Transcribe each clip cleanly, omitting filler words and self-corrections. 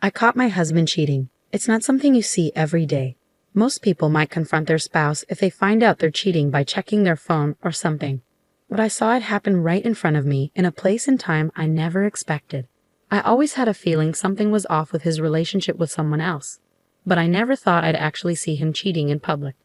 I caught my husband cheating. It's not something you see every day. Most people might confront their spouse if they find out they're cheating by checking their phone or something. But I saw it happen right in front of me in a place and time I never expected. I always had a feeling something was off with his relationship with someone else, but I never thought I'd actually see him cheating in public.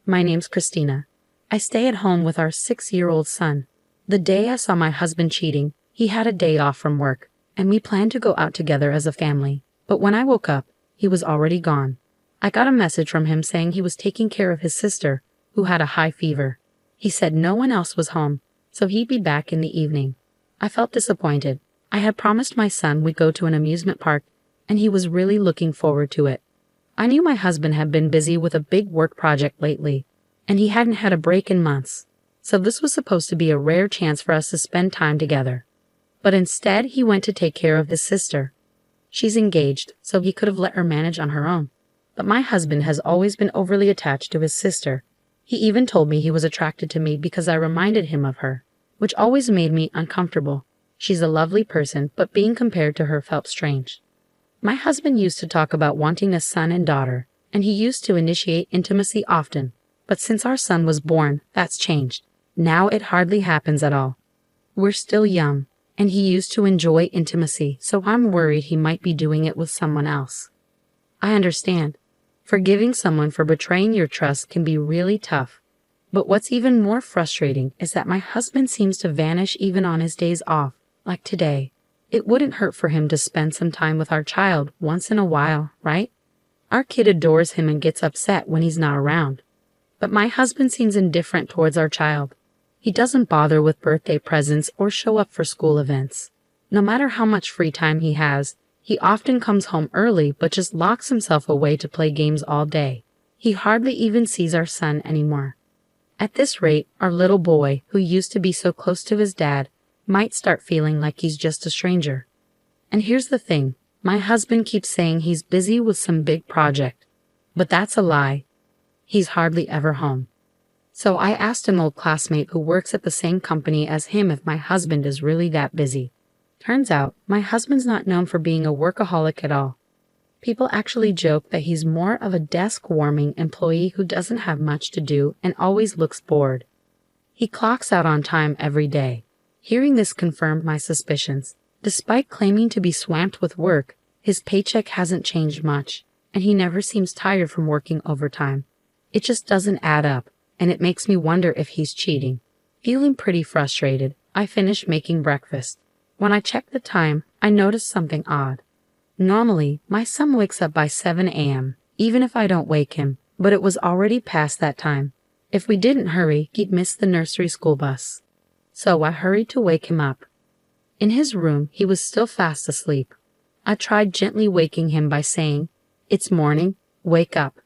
My name's Christina. I stay at home with our 6-year-old son. The day I saw my husband cheating, he had a day off from work, and we planned to go out together as a family. But when I woke up, he was already gone. I got a message from him saying he was taking care of his sister, who had a high fever. He said no one else was home, so he'd be back in the evening. I felt disappointed. I had promised my son we'd go to an amusement park, and he was really looking forward to it. I knew my husband had been busy with a big work project lately, and he hadn't had a break in months, so this was supposed to be a rare chance for us to spend time together. But instead, he went to take care of his sister. She's engaged, so he could have let her manage on her own. But my husband has always been overly attached to his sister. He even told me he was attracted to me because I reminded him of her, which always made me uncomfortable. She's a lovely person, but being compared to her felt strange. My husband used to talk about wanting a son and daughter, and he used to initiate intimacy often. But since our son was born, that's changed. Now it hardly happens at all. We're still young, and he used to enjoy intimacy, so I'm worried he might be doing it with someone else. I understand. Forgiving someone for betraying your trust can be really tough. But what's even more frustrating is that my husband seems to vanish even on his days off, like today. It wouldn't hurt for him to spend some time with our child once in a while, right? Our kid adores him and gets upset when he's not around. But my husband seems indifferent towards our child. He doesn't bother with birthday presents or show up for school events. No matter how much free time he has, he often comes home early but just locks himself away to play games all day. He hardly even sees our son anymore. At this rate, our little boy, who used to be so close to his dad, might start feeling like he's just a stranger. And here's the thing, my husband keeps saying he's busy with some big project. But that's a lie. He's hardly ever home. So I asked an old classmate who works at the same company as him if my husband is really that busy. Turns out, my husband's not known for being a workaholic at all. People actually joke that he's more of a desk-warming employee who doesn't have much to do and always looks bored. He clocks out on time every day. Hearing this confirmed my suspicions. Despite claiming to be swamped with work, his paycheck hasn't changed much, and he never seems tired from working overtime. It just doesn't add up, and it makes me wonder if he's cheating. Feeling pretty frustrated, I finished making breakfast. When I checked the time, I noticed something odd. Normally, my son wakes up by 7 a.m., even if I don't wake him, but it was already past that time. If we didn't hurry, he'd miss the nursery school bus. So I hurried to wake him up. In his room, he was still fast asleep. I tried gently waking him by saying, "It's morning, wake up."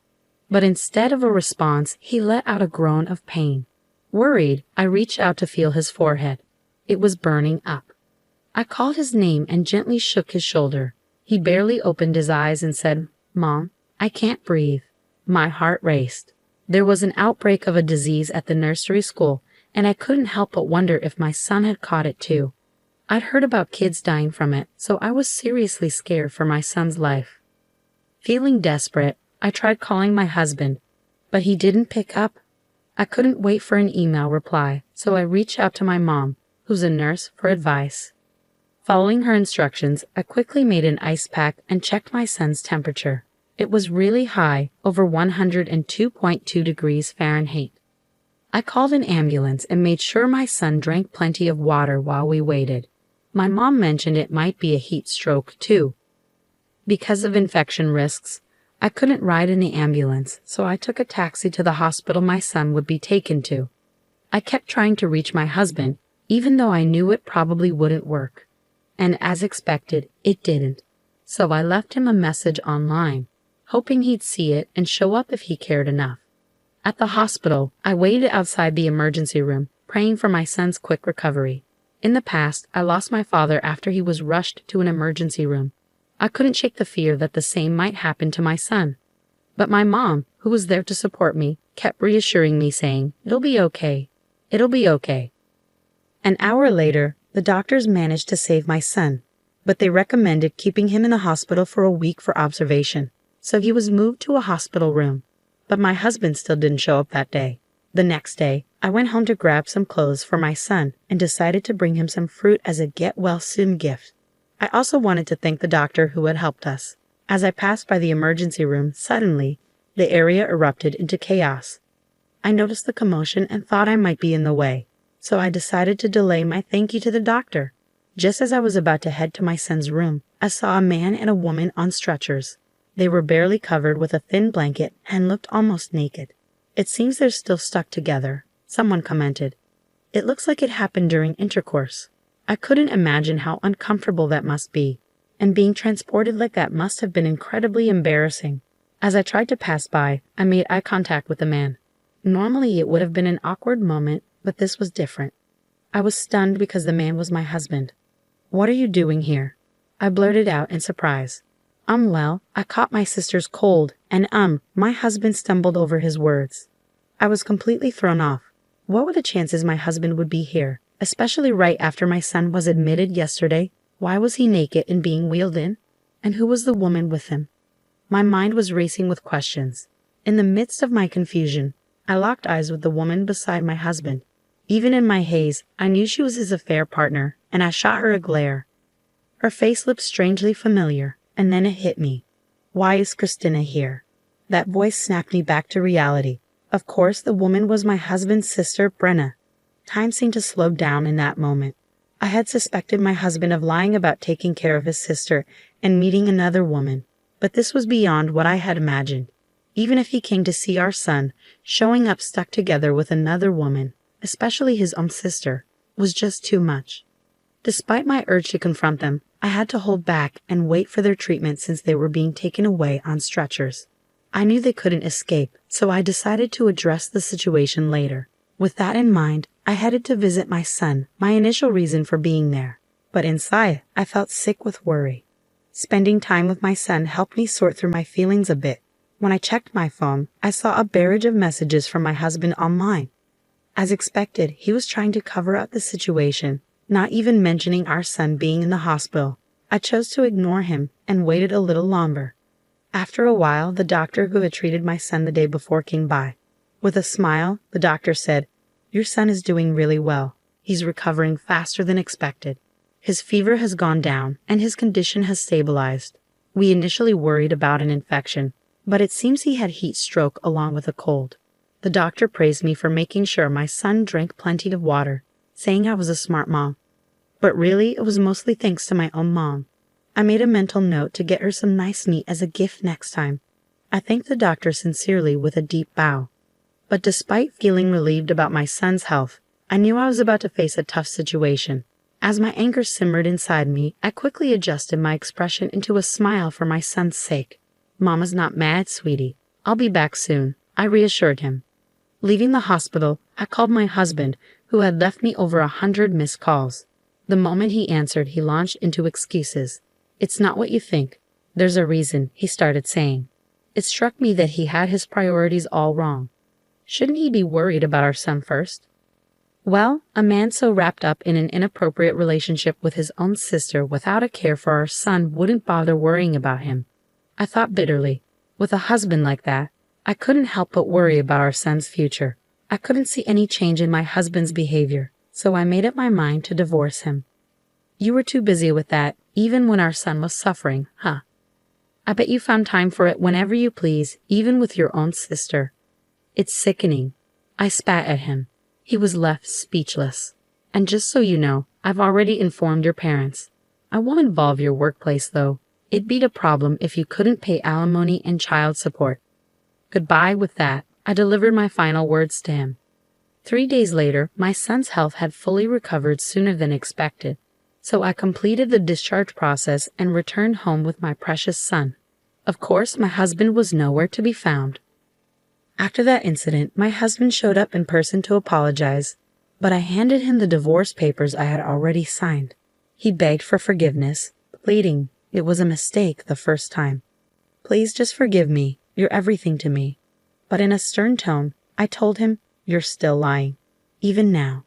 But instead of a response, he let out a groan of pain. Worried, I reached out to feel his forehead. It was burning up. I called his name and gently shook his shoulder. He barely opened his eyes and said, "Mom, I can't breathe." My heart raced. There was an outbreak of a disease at the nursery school, and I couldn't help but wonder if my son had caught it too. I'd heard about kids dying from it, so I was seriously scared for my son's life. Feeling desperate, I tried calling my husband, but he didn't pick up. I couldn't wait for an email reply, so I reached out to my mom, who's a nurse, for advice. Following her instructions, I quickly made an ice pack and checked my son's temperature. It was really high, over 102.2 degrees Fahrenheit. I called an ambulance and made sure my son drank plenty of water while we waited. My mom mentioned it might be a heat stroke, too. Because of infection risks, I couldn't ride in the ambulance, so I took a taxi to the hospital my son would be taken to. I kept trying to reach my husband, even though I knew it probably wouldn't work. And as expected, it didn't. So I left him a message online, hoping he'd see it and show up if he cared enough. At the hospital, I waited outside the emergency room, praying for my son's quick recovery. In the past, I lost my father after he was rushed to an emergency room. I couldn't shake the fear that the same might happen to my son. But my mom, who was there to support me, kept reassuring me, saying, "It'll be okay. It'll be okay." An hour later, the doctors managed to save my son. but they recommended keeping him in the hospital for a week for observation, so he was moved to a hospital room. But my husband still didn't show up that day. The next day, I went home to grab some clothes for my son and decided to bring him some fruit as a get-well-soon gift. I also wanted to thank the doctor who had helped us. As I passed by the emergency room, suddenly, the area erupted into chaos. I noticed the commotion and thought I might be in the way, so I decided to delay my thank you to the doctor. Just as I was about to head to my son's room, I saw a man and a woman on stretchers. They were barely covered with a thin blanket and looked almost naked. "It seems they're still stuck together," someone commented. "It looks like it happened during intercourse." I couldn't imagine how uncomfortable that must be, and being transported like that must have been incredibly embarrassing. As I tried to pass by, I made eye contact with the man. Normally it would have been an awkward moment, but this was different. I was stunned because the man was my husband. "What are you doing here?" I blurted out in surprise. Well, I caught my sister's cold, and my husband stumbled over his words. I was completely thrown off. What were the chances my husband would be here, especially right after my son was admitted yesterday? Why was he naked and being wheeled in? And who was the woman with him? My mind was racing with questions. In the midst of my confusion, I locked eyes with the woman beside my husband. Even in my haze, I knew she was his affair partner, and I shot her a glare. Her face looked strangely familiar, and then it hit me. Why is Christina here? That voice snapped me back to reality. Of course, the woman was my husband's sister, Brenna. Time seemed to slow down in that moment. I had suspected my husband of lying about taking care of his sister and meeting another woman, but this was beyond what I had imagined. Even if he came to see our son, showing up stuck together with another woman, especially his own sister, was just too much. Despite my urge to confront them, I had to hold back and wait for their treatment since they were being taken away on stretchers. I knew they couldn't escape, so I decided to address the situation later. With that in mind, I headed to visit my son, my initial reason for being there. But inside, I felt sick with worry. Spending time with my son helped me sort through my feelings a bit. When I checked my phone, I saw a barrage of messages from my husband online. As expected, he was trying to cover up the situation, not even mentioning our son being in the hospital. I chose to ignore him and waited a little longer. After a while, the doctor who had treated my son the day before came by. With a smile, the doctor said, "Your son is doing really well. He's recovering faster than expected. His fever has gone down and his condition has stabilized. We initially worried about an infection, but it seems he had heat stroke along with a cold." The doctor praised me for making sure my son drank plenty of water, saying I was a smart mom. But really, it was mostly thanks to my own mom. I made a mental note to get her some nice meat as a gift next time. I thanked the doctor sincerely with a deep bow. But despite feeling relieved about my son's health, I knew I was about to face a tough situation. As my anger simmered inside me, I quickly adjusted my expression into a smile for my son's sake. "Mama's not mad, sweetie. I'll be back soon," I reassured him. Leaving the hospital, I called my husband, who had left me over 100 missed calls. The moment he answered, he launched into excuses. "It's not what you think. There's a reason," he started saying. It struck me that he had his priorities all wrong. Shouldn't he be worried about our son first? Well, a man so wrapped up in an inappropriate relationship with his own sister without a care for our son wouldn't bother worrying about him. I thought bitterly. With a husband like that, I couldn't help but worry about our son's future. I couldn't see any change in my husband's behavior, so I made up my mind to divorce him. "You were too busy with that, even when our son was suffering, huh? I bet you found time for it whenever you please, even with your own sister." "It's sickening." I spat at him. He was left speechless. "And just so you know, I've already informed your parents. I won't involve your workplace, though. It'd be a problem if you couldn't pay alimony and child support." Goodbye. With that, I delivered my final words to him. 3 days later, my son's health had fully recovered sooner than expected, so I completed the discharge process and returned home with my precious son. Of course, my husband was nowhere to be found. After that incident, my husband showed up in person to apologize, but I handed him the divorce papers I had already signed. He begged for forgiveness, pleading it was a mistake the first time. "Please just forgive me. You're everything to me." But in a stern tone, I told him, "You're still lying. Even now.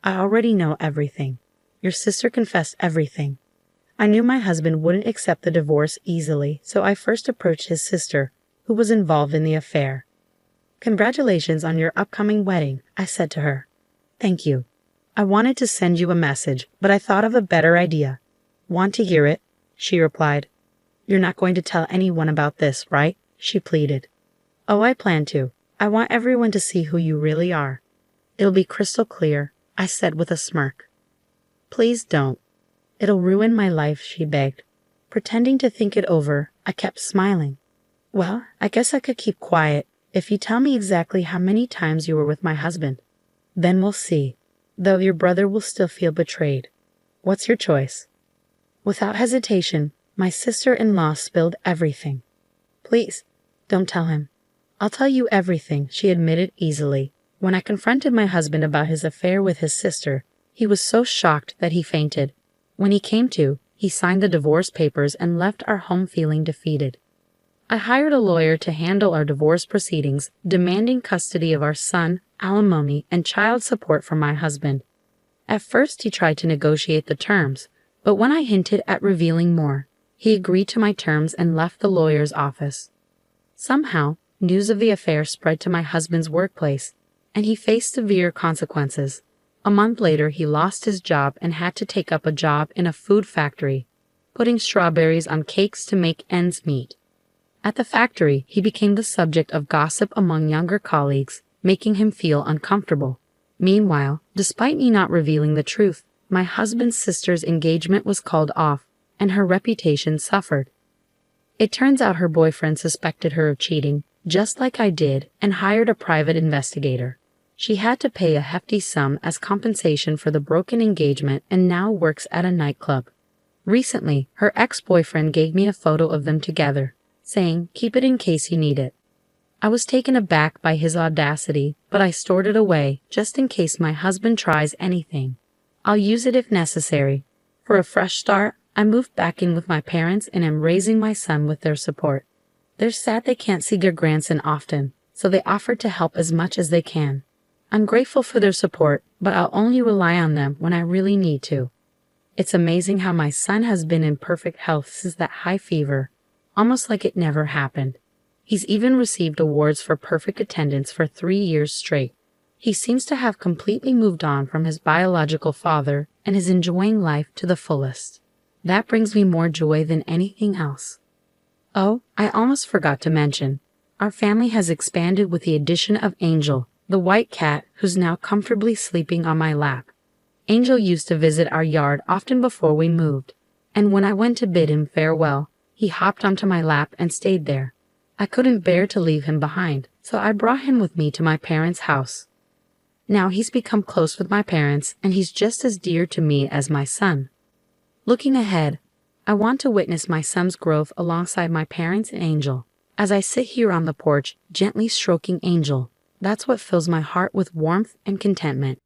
I already know everything. Your sister confessed everything. I knew my husband wouldn't accept the divorce easily, so I first approached his sister, who was involved in the affair. "Congratulations on your upcoming wedding," I said to her. "Thank you. I wanted to send you a message, but I thought of a better idea." "Want to hear it?" she replied. "You're not going to tell anyone about this, right?" she pleaded. "Oh, I plan to. I want everyone to see who you really are." "It'll be crystal clear," I said with a smirk. "Please don't. It'll ruin my life," she begged. Pretending to think it over, I kept smiling. "Well, I guess I could keep quiet if you tell me exactly how many times you were with my husband. Then we'll see, though your brother will still feel betrayed. What's your choice?" Without hesitation, my sister-in-law spilled everything. "Please, don't tell him." "I'll tell you everything," she admitted easily. When I confronted my husband about his affair with his sister, he was so shocked that he fainted. When he came to, he signed the divorce papers and left our home feeling defeated. I hired a lawyer to handle our divorce proceedings, demanding custody of our son, alimony, and child support from my husband. At first, he tried to negotiate the terms, but when I hinted at revealing more, he agreed to my terms and left the lawyer's office. Somehow, news of the affair spread to my husband's workplace, and he faced severe consequences. A month later, he lost his job and had to take up a job in a food factory, putting strawberries on cakes to make ends meet. At the factory, he became the subject of gossip among younger colleagues, making him feel uncomfortable. Meanwhile, despite me not revealing the truth, my husband's sister's engagement was called off, and her reputation suffered. It turns out her boyfriend suspected her of cheating, just like I did, and hired a private investigator. She had to pay a hefty sum as compensation for the broken engagement and now works at a nightclub. Recently, her ex-boyfriend gave me a photo of them together, saying, "Keep it in case you need it." I was taken aback by his audacity, but I stored it away, just in case my husband tries anything. I'll use it if necessary. For a fresh start, I moved back in with my parents and am raising my son with their support. They're sad they can't see their grandson often, so they offered to help as much as they can. I'm grateful for their support, but I'll only rely on them when I really need to. It's amazing how my son has been in perfect health since that high fever, almost like it never happened. He's even received awards for perfect attendance for 3 years straight. He seems to have completely moved on from his biological father and is enjoying life to the fullest. That brings me more joy than anything else. Oh, I almost forgot to mention, our family has expanded with the addition of Angel, the white cat who's now comfortably sleeping on my lap. Angel used to visit our yard often before we moved, and when I went to bid him farewell, he hopped onto my lap and stayed there. I couldn't bear to leave him behind, so I brought him with me to my parents' house. Now he's become close with my parents, and he's just as dear to me as my son. Looking ahead, I want to witness my son's growth alongside my parents and Angel. As I sit here on the porch, gently stroking Angel, that's what fills my heart with warmth and contentment.